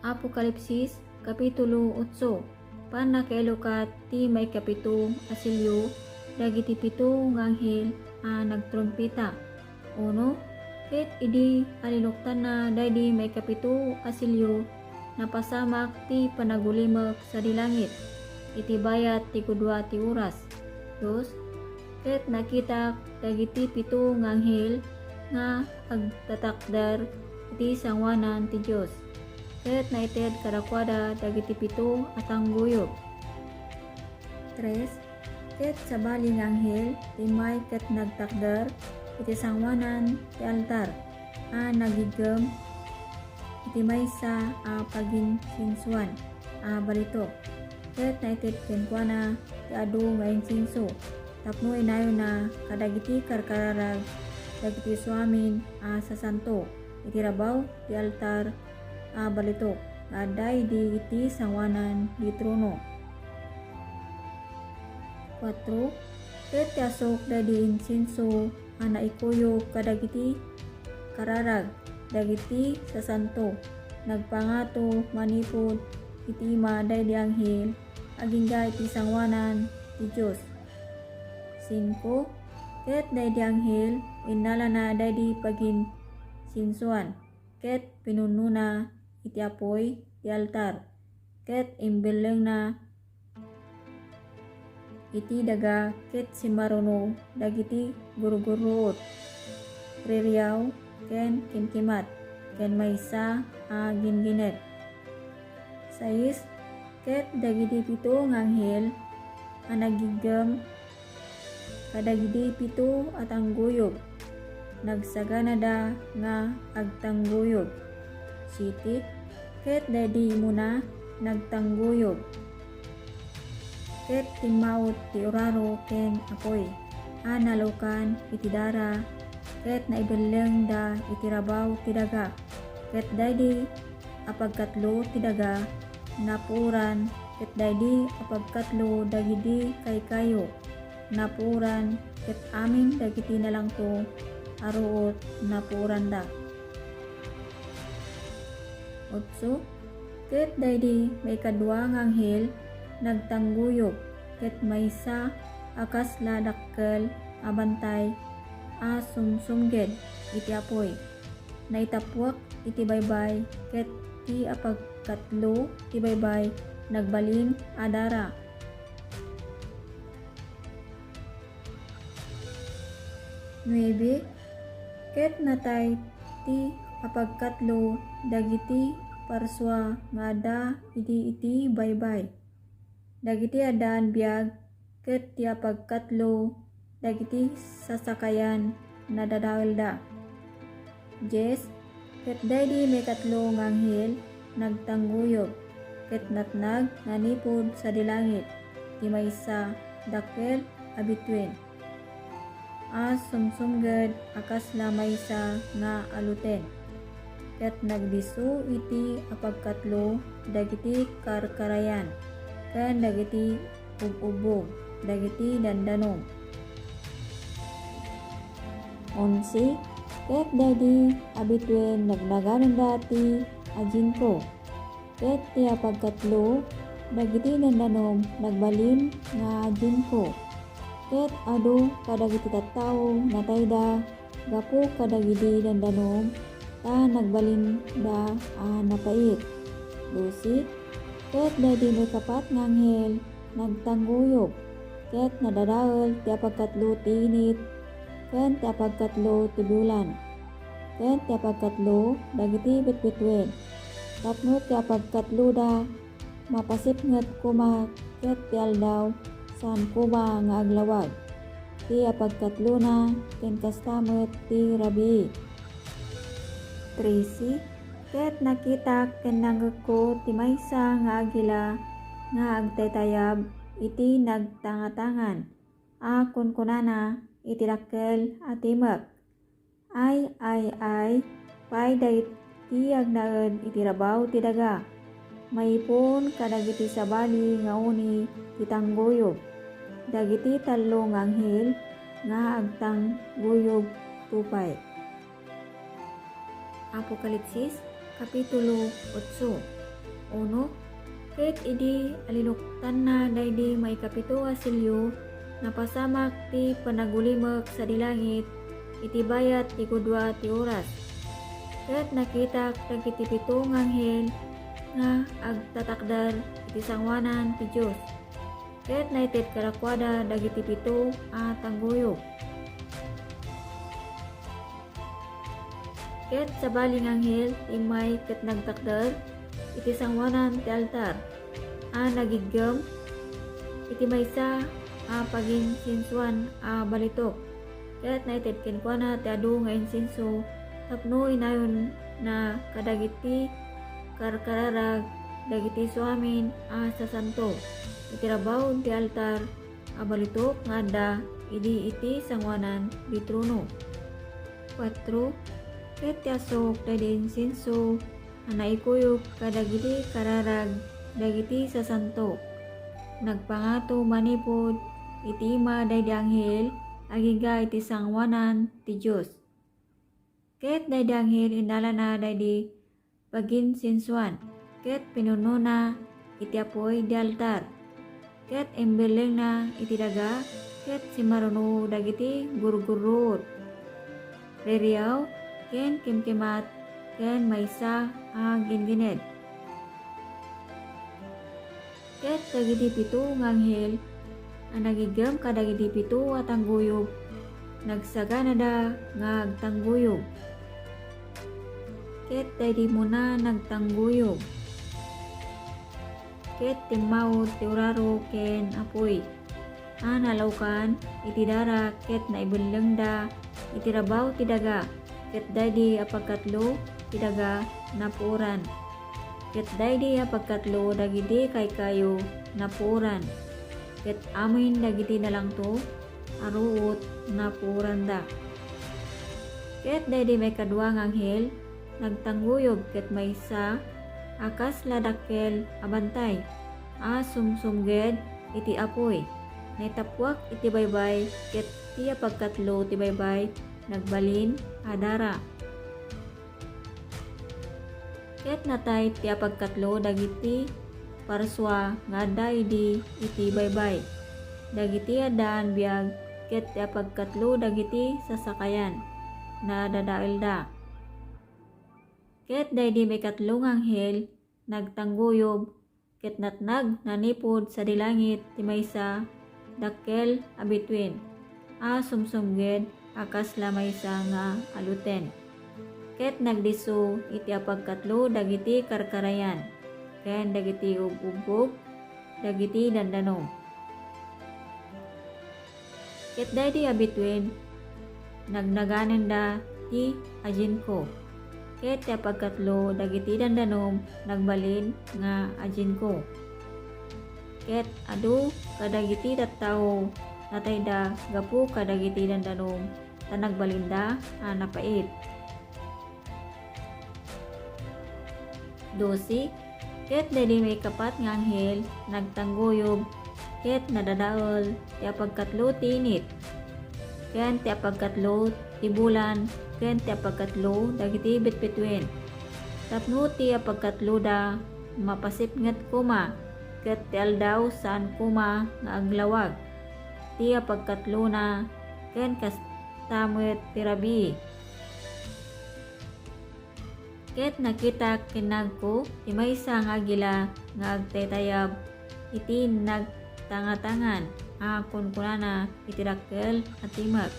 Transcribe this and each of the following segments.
Apokalipsis Kapitulo 8. Panakailukat ti may kapito asilyo dagiti pito nga anghel a nagtrumpita. Uno, ket idi alinuktan na daydi may kapito asilyo napasamak ti panagulimek sa dilangit. Iti bayat ti kudwa ti oras. Dos, ket nakitak dagiti pito nga anghel nga agtatakdar iti sangwanan ti Dios. Ket naited kadakwada dagiti pito atang guyog. 3. Ket sabali nga anghel timay ket nagtakder iti sangwanan ti altar a nagigem iti maysa a paginsinsuan a balito. Ket naited kenkuana ti adu nga insinso tapno inayo na kadagiti karkararag dagiti suamin a sasanto iti rabaw ti altar a balito aday di iti sangwanan di trono. 4. Ket ti asok dadi insinso a naikuyog kadagiti kararag dagiti sasanto nagpangato manipod iti ima daydi anghel agingga iti sangwanan ti Dios. 5. Ket daydi anghel innala na daydi pagin sinsuan ket pinununa iti apoy ti altar ket imbeleng na iti daga ket simaruno dagiti gurguruot ririyaw ken kimkimat ken maysa a ginginet. 6. Ket dagiti pito nga anghel a nagigem kadagiti pito atang guyog nagsaganada nga agtangguyog. 7. Ket daydi muna nagtangguyog ket timaut ti uraro ken apoy a nalukan iti dara ket naibeleng da iti rabaw ti daga ket daydi apagkatlo ti daga napuran ket daydi apagkatlo dagiti kaykayo napuran ket amin dagiti nalangto aruot napuran da. 8. Ket daydi may kadwa nga anghel nagtangguyog ket maysa akasla dakkel a bantay a sumsumged iti apoy naitapwak iti baybay ket ti apagkatlo ti baybay nagbalin a dara. 9. Ket natay ti apagkatlo dagiti parswa nga ada iti baybay dagiti adan biag ket ti apagkatlo dagiti sasakayan na dadawelda. 10. Ket daydi may katlo nga anghel nagtangguyog ket natnag nanipod sa dilangit ti maysa dakkel a bituin a sumsumged akasla maysa nga aluten ket nagdisu iti apagkatlo dagiti karkarayan ken dagiti ub-ubog dagiti dandanom. 11. Ket daydi abituen nagnaganon dati ajinko ket ti apagkatlo dagiti dandanom nagbalin nga ajinko ket adu kadagiti tattao natayda gapu kadagiti dandanom ta nagbalin da a napait. 12. Ket daydi may kapat nga anghel nagtangguyog ket nadadael ti apagkatlo ti init ken ti apagkatlo ti bulan ken ti apagkatlo dagiti bitbituen tapno ti apagkatlo da mapasipnget kuma ket ti aldaw saan kuma nga aglawag ti apagkatlo na ken kastamet ti rabii. 13. Ket nakitak ken nanggeko ti maysa nga agila nga agtaytayab iti nagtangatangan a kunkunana iti dakkel a timek ay pay dagiti agnaed iti rabaw ti daga maipon kadagiti sabali nga uni ti tangguyog dagiti tallo nga anghel nga agtangguyog tupay. Apokalipsis Kapitulo 8. Uno, ket idi aliluktan na daydi maikapito a silyo napasamak ti panagulimek sa dilangit iti bayat ti gudwa ti oras. Ket nakitak dagiti pito nga anghel nga agtatakdar iti sangwanan ti Dios. Ket naited karakwada dagiti pito a tangguyog. Ket sabaling anghel imay ket nagtakder iti sangwanan ti altar a nagiggem iti maysa a pagin sinsuan a balitok. Ket naited kenkwana ti adu nga insenso tapno inayon na kadagiti karkararag dagiti suamin a sasanto iti rabaw ti altar a balitok nga adda idi iti sangwanan di trono. 4. Ket ti asok daydi insenso a naikuyog kadagiti kararag dagiti sasanto nagpangato manipod iti ima daydi anghel agiga iti sangwanan ti Dios. Ket daydi anghel indala na daydi pagin sinsuan ket pinuno na iti apoy di altar ket embeleng na iti daga ket simaruno dagiti gurgurot reriyaw ken kimkimat ken maysa a gingined. Ket dagiti pito nga anghel a nagigem kadagiti pito a tangguyog nagsagana da nga agtangguyog. Ket daydi muna nagtangguyog ket timmawod ti uraro ken apoy a nalawkan iti dara ket naibeleng da iti rabaw ti daga ket daydi a pagkatlo ti daga napuoran ket daydi a pagkatlo dagiti kaykayo napuoran ket amin dagiti nalangto aruot napuoran da. Ket daydi may kadua nga anghel nagtangguyog ket maysa akas ladakkel abantay a sumsumged iti apoy naitapwak iti baybay ket ti pagkatlo ti baybay nagbalin adara. Ket natay ti pagkatlo dagiti parswa nga adda idi iti baybay dagiti addaan biag ket ti pagkatlo dagiti sasakayan na dadaelda. Ket daydi may katlong anghel nagtangguyog ket natnag nanipod sa dilangit ti maysa dakkel a bituin a sumsumged akas la maysa nga aluten ket nagdiso iti apagkatlo dagiti karkarayan ken dagiti ug-ugbog dagiti dandanom. Ket daydi a bituin nagnaganen da ti ajinko ket ti pagkatlo dagiti dandanom nagbalin nga ajinko. Ket adu kadagiti tattao natayda gapu kadagiti dandanom ta nagbalinda a napait. 12. Ket daydi may kapat nga anghel nagtangguyog ket nadadaol ti pagkatlo ti init ken ti pagkatlo ti bulan ken ti pagkatlo dagiti bitbituen tapno ti pagkatlo da mapasipnget kuma ket ti aldaw saan kuma nga aglawag ti pagkatlo na ken kastamet ti rabii. Ket nakita kinagko ti maysa nga agila nga agtaytayab iti nagtangatangan a kunkunana iti dakkel at timek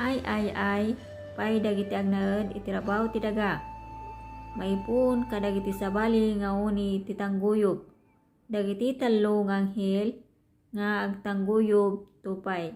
ay pay dagiti agnaed iti rabaw ti daga maipun kadagiti sabali nga uni ti tangguyog dagiti tallo nga anghel nga agtangguyog tupay.